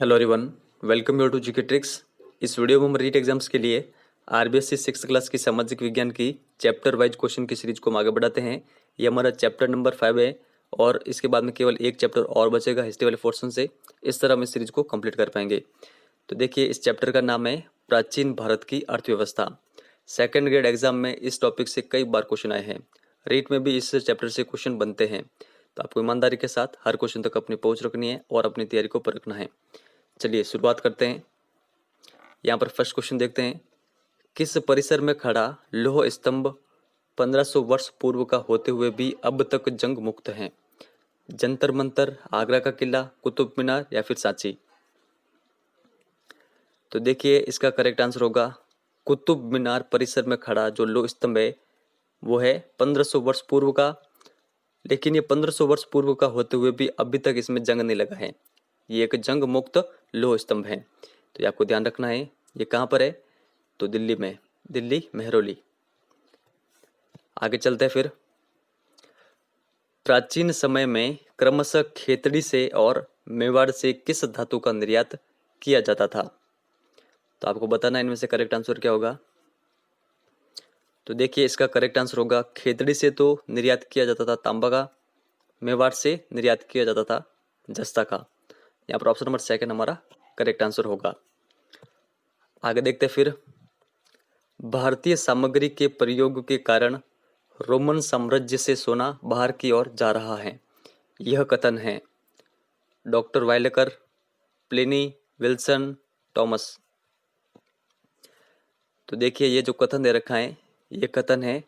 Hello everyone, welcome you to GK tricks. इस video में हम रीट एग्जाम्स के लिए आरबीएससी 6th क्लास की सामाजिक विज्ञान की चैप्टर वाइज क्वेश्चन की सीरीज को हम आगे बढ़ाते हैं। ये हमारा चैप्टर नंबर 5 है और इसके बाद में केवल एक चैप्टर और बचेगा हिस्ट्री वाले पोर्शन से। इस तरह हम इस सीरीज को कंप्लीट कर पाएंगे। तो देखिए, इस चैप्टर का नाम है प्राचीन भारत की अर्थव्यवस्था। सेकेंड ग्रेड एग्जाम में इस टॉपिक से कई बार क्वेश्चन आए हैं। रीट में भी इस चैप्टर से क्वेश्चन बनते हैं, तो आपको ईमानदारी के साथ हर क्वेश्चन तक अपनी पहुंच रखनी है और अपनी तैयारी को परखना है। चलिए शुरुआत करते हैं। यहाँ पर फर्स्ट क्वेश्चन देखते हैं। किस परिसर में खड़ा लौह स्तंभ 1500 वर्ष पूर्व का होते हुए भी अब तक जंग मुक्त है? जंतर मंतर, आगरा का किला, कुतुब मीनार या फिर सांची? तो देखिए, इसका करेक्ट आंसर होगा कुतुब मीनार परिसर में खड़ा जो लौह स्तंभ है वो है 1500 वर्ष पूर्व का। लेकिन ये 1500 वर्ष पूर्व का होते हुए भी अभी तक इसमें जंग नहीं लगा है। ये एक जंग मुक्त लौह स्तंभ है। तो ये आपको ध्यान रखना है। ये कहाँ पर है? तो दिल्ली में, दिल्ली मेहरौली। आगे चलते हैं फिर। प्राचीन समय में क्रमशः खेतड़ी से और मेवाड़ से किस धातु का निर्यात किया जाता था? तो आपको बताना है इनमें से करेक्ट आंसर क्या होगा। तो देखिए, इसका करेक्ट आंसर होगा खेतड़ी से तो निर्यात किया जाता था तांबा का, मेवाड़ से निर्यात किया जाता था जस्ता का। यहाँ पर ऑप्शन नंबर सेकंड हमारा करेक्ट आंसर होगा। आगे देखते हैं फिर। भारतीय सामग्री के प्रयोग के कारण रोमन साम्राज्य से सोना बाहर की ओर जा रहा है, यह कथन है डॉक्टर वाइलेकर, प्लिनी, विल्सन, टॉमस? तो देखिए, ये जो कथन दे रखा है ये कथन है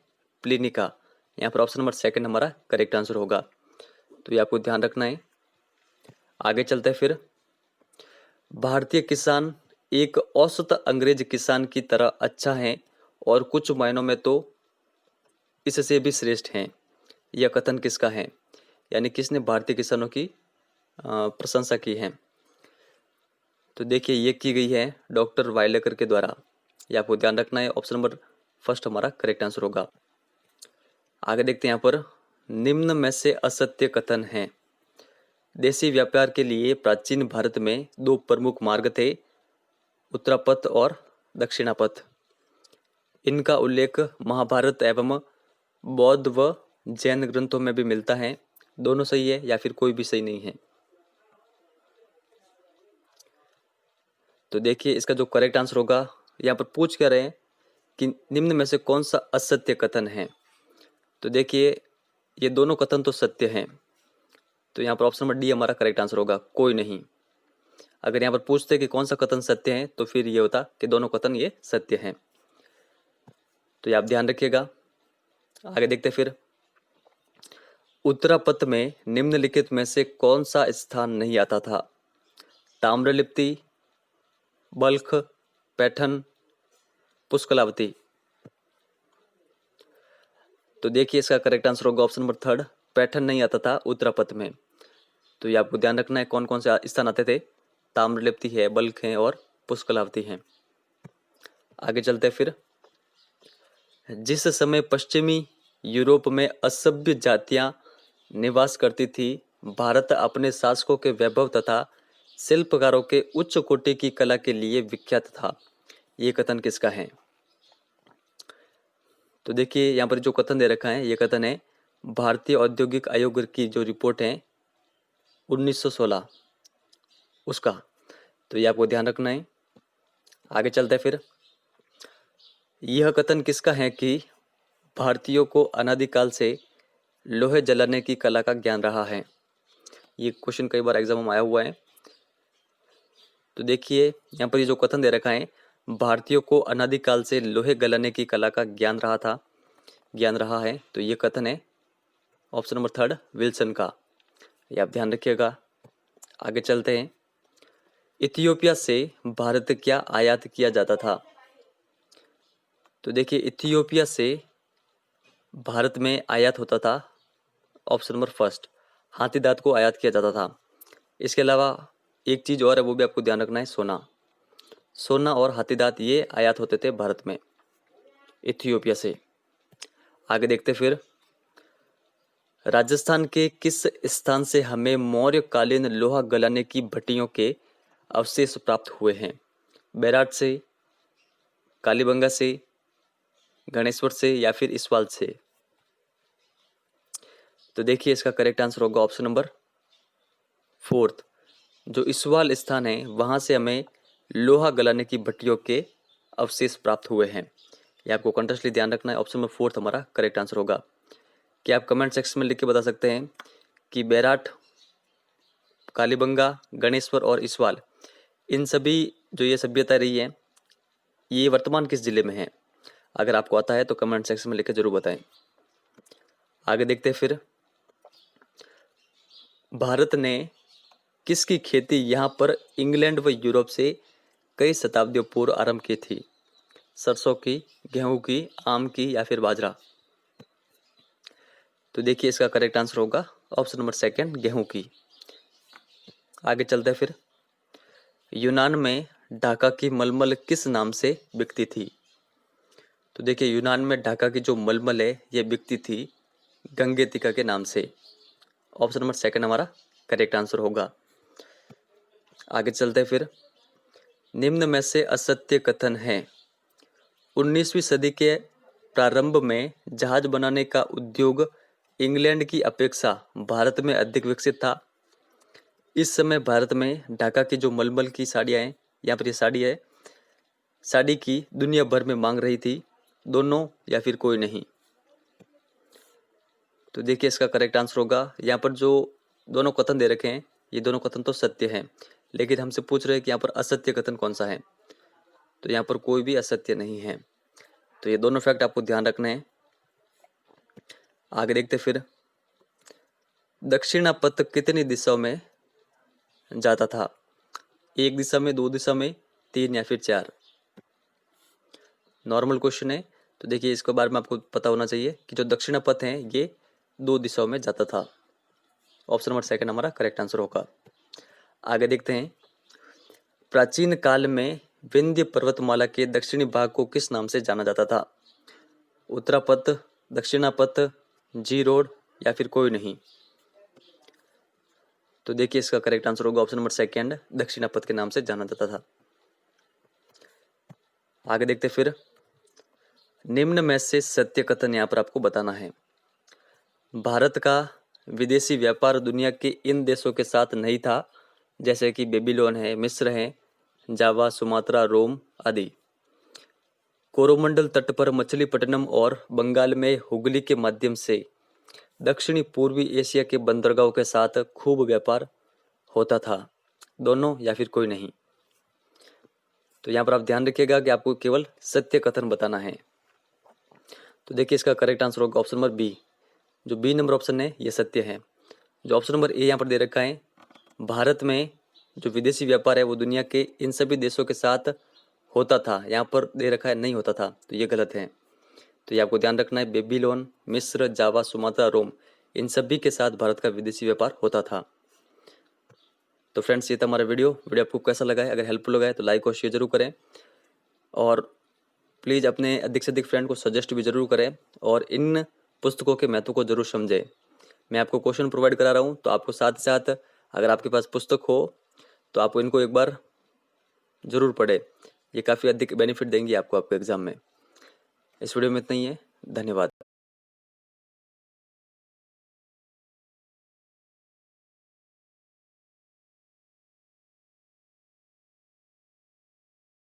प्लिनी का। यहाँ पर ऑप्शन नंबर सेकंड हमारा करेक्ट आंसर होगा। तो ये आपको ध्यान रखना है। आगे चलते हैं फिर। भारतीय किसान एक औसत अंग्रेज किसान की तरह अच्छा है और कुछ मायनों में तो इससे भी श्रेष्ठ हैं, यह कथन किसका है? यानी किसने भारतीय किसानों की प्रशंसा की है? तो देखिए, ये की गई है डॉक्टर वाइलेकर के द्वारा। ये आपको ध्यान रखना है। ऑप्शन नंबर फर्स्ट हमारा करेक्ट आंसर होगा। आगे देखते हैं। यहाँ पर निम्न में से असत्य कथन है। देशी व्यापार के लिए प्राचीन भारत में दो प्रमुख मार्ग थे, उत्तरापथ और दक्षिणापथ। इनका उल्लेख महाभारत एवं बौद्ध व जैन ग्रंथों में भी मिलता है। दोनों सही है या फिर कोई भी सही नहीं है? तो देखिए, इसका जो करेक्ट आंसर होगा, यहाँ पर पूछ क्या रहे हैं कि निम्न में से कौन सा असत्य कथन है। तो देखिए, ये दोनों कथन तो सत्य हैं। तो यहाँ पर ऑप्शन नंबर डी हमारा करेक्ट आंसर होगा, कोई नहीं। अगर यहाँ पर पूछते कि कौन सा कथन सत्य है तो फिर ये होता कि दोनों कथन ये सत्य हैं। तो ये आप ध्यान रखिएगा। आगे देखते फिर। उत्तरापथ में निम्नलिखित में से कौन सा स्थान नहीं आता था? ताम्रलिप्ति, बल्ख, पैठन, पुष्कलावती? तो देखिए, इसका करेक्ट आंसर होगा ऑप्शन नंबर थर्ड, पैठन नहीं आता था उत्तरापथ में। तो ये आपको ध्यान रखना है कौन कौन से स्थान आते थे। ताम्रलिप्ति है, बल्ख है और पुष्कलावती है। आगे चलते फिर। जिस समय पश्चिमी यूरोप में असभ्य जातियां निवास करती थी, भारत अपने शासकों के वैभव तथा शिल्पकारों के उच्च कोटि की कला के लिए विख्यात था, ये कथन किसका है? तो देखिए, यहाँ पर जो कथन दे रखा है ये कथन है भारतीय औद्योगिक आयोग की जो रिपोर्ट है 1916 उसका। तो ये आपको ध्यान रखना है। आगे चलते हैं फिर। यह कथन किसका है कि भारतीयों को अनादिकाल से लोहे जलाने की कला का ज्ञान रहा है? ये क्वेश्चन कई बार एग्जाम में आया हुआ है। तो देखिए, यहाँ पर ये जो कथन दे रखा है भारतीयों को अनादिकाल से लोहे गलाने की कला का ज्ञान रहा है, तो ये कथन है ऑप्शन नंबर थर्ड, विल्सन का। ये आप ध्यान रखिएगा। आगे चलते हैं। इथियोपिया से भारत क्या आयात किया जाता था? तो देखिए, इथियोपिया से भारत में आयात होता था ऑप्शन नंबर फर्स्ट, हाथी दांत को आयात किया जाता था। इसके अलावा एक चीज और है, वो भी आपको ध्यान रखना है, सोना। सोना और हाथी दांत ये आयात होते थे भारत में इथियोपिया से। आगे देखते फिर। राजस्थान के किस स्थान से हमें मौर्य कालीन लोहा गलाने की भट्टियों के अवशेष प्राप्त हुए हैं? बैराट से, कालीबंगा से, गणेश्वर से या फिर इस्वाल से? तो देखिए इसका करेक्ट आंसर होगा ऑप्शन नंबर 4। जो इस्वाल स्थान है वहां से हमें लोहा गलाने की भट्टियों के अवशेष प्राप्त हुए हैं। ये आपको कंटिन्यूसली ध्यान रखना है। ऑप्शन नंबर 4 हमारा करेक्ट आंसर होगा। क्या आप कमेंट सेक्शन में लिख के बता सकते हैं कि बैराट, कालीबंगा, गणेश्वर और इस्वाल, इन सभी जो ये सभ्यता रही है ये वर्तमान किस जिले में है? अगर आपको आता है तो कमेंट सेक्शन में लिख के जरूर बताएं। आगे देखते हैं फिर, भारत ने किसकी खेती यहाँ पर इंग्लैंड व यूरोप से कई शताब्दियों पूर्व आरंभ की थी? सरसों की, गेहूं की, आम की या फिर बाजरा? तो देखिए इसका करेक्ट आंसर होगा ऑप्शन नंबर 2, गेहूं की। आगे चलते हैं फिर, यूनान में ढाका की मलमल किस नाम से बिकती थी? तो देखिए यूनान में ढाका की जो मलमल है ये बिकती थी गंगेतिका के नाम से। ऑप्शन नंबर 2 हमारा करेक्ट आंसर होगा। आगे चलते हैं फिर, निम्न में से असत्य कथन है। 19वीं सदी के प्रारंभ में जहाज बनाने का उद्योग इंग्लैंड की अपेक्षा भारत में अधिक विकसित था। इस समय भारत में ढाका की जो मलमल की साड़ियाँ हैं, यहाँ पर ये साड़ी है, साड़ी की दुनिया भर में मांग रही थी। दोनों या फिर कोई नहीं? तो देखिए इसका करेक्ट आंसर होगा, यहाँ पर जो दोनों कथन दे रखे हैं ये दोनों कथन तो सत्य हैं, लेकिन हमसे पूछ रहे हैं कि यहाँ पर असत्य कथन कौन सा है। तो यहाँ पर कोई भी असत्य नहीं है। तो ये दोनों फैक्ट आपको ध्यान रखने हैं। आगे देखते फिर, दक्षिणापथ कितनी दिशाओं में जाता था? 1 दिशा में, 2 दिशा में, 3 या फिर 4? नॉर्मल क्वेश्चन है, तो देखिए इसके बारे में आपको पता होना चाहिए कि जो दक्षिणापथ है ये 2 दिशाओं में जाता था। ऑप्शन नंबर 2 हमारा करेक्ट आंसर होगा। आगे देखते हैं, प्राचीन काल में विंध्य पर्वतमाला के दक्षिणी भाग को किस नाम से जाना जाता था? उत्तरापथ, दक्षिणापथ, जी रोड या फिर कोई नहीं? तो देखिए इसका करेक्ट आंसर होगा ऑप्शन नंबर 2, दक्षिणापथ के नाम से जाना जाता था। आगे देखते फिर, निम्न में से सत्य कथन यहाँ पर आपको बताना है। भारत का विदेशी व्यापार दुनिया के इन देशों के साथ नहीं था, जैसे कि बेबीलोन है, मिस्र है, जावा, सुमात्रा, रोम आदि। कोरोमंडल तट पर मछलीपट्टनम और बंगाल में हुगली के माध्यम से दक्षिणी पूर्वी एशिया के बंदरगाहों के साथ खूब व्यापार होता था। दोनों या फिर कोई नहीं? तो यहाँ पर आप ध्यान रखिएगा कि आपको केवल सत्य कथन बताना है। तो देखिए इसका करेक्ट आंसर होगा ऑप्शन नंबर बी। जो बी नंबर ऑप्शन है ये सत्य है। जो ऑप्शन नंबर ए यहाँ पर दे रखा है, भारत में जो विदेशी व्यापार है वो दुनिया के इन सभी देशों के साथ होता था, यहाँ पर दे रखा है नहीं होता था, तो ये गलत है। तो ये आपको ध्यान रखना है, बेबीलोन, मिस्र, जावा, सुमात्रा, रोम, इन सभी के साथ भारत का विदेशी व्यापार होता था। तो फ्रेंड्स ये था हमारा वीडियो आपको कैसा लगा है? अगर हेल्पफुल लगा है तो लाइक और शेयर जरूर करें, और प्लीज़ अपने अधिक से अधिक फ्रेंड को सजेस्ट भी जरूर करें, और इन पुस्तकों के महत्व को जरूर समझें। मैं आपको क्वेश्चन प्रोवाइड करा रहा हूँ, तो आपको साथ साथ अगर आपके पास पुस्तक हो तो आप इनको एक बार जरूर पढ़ें। ये काफ़ी अधिक बेनिफिट देंगी आपको आपके एग्जाम में। इस वीडियो में इतना ही है। धन्यवाद।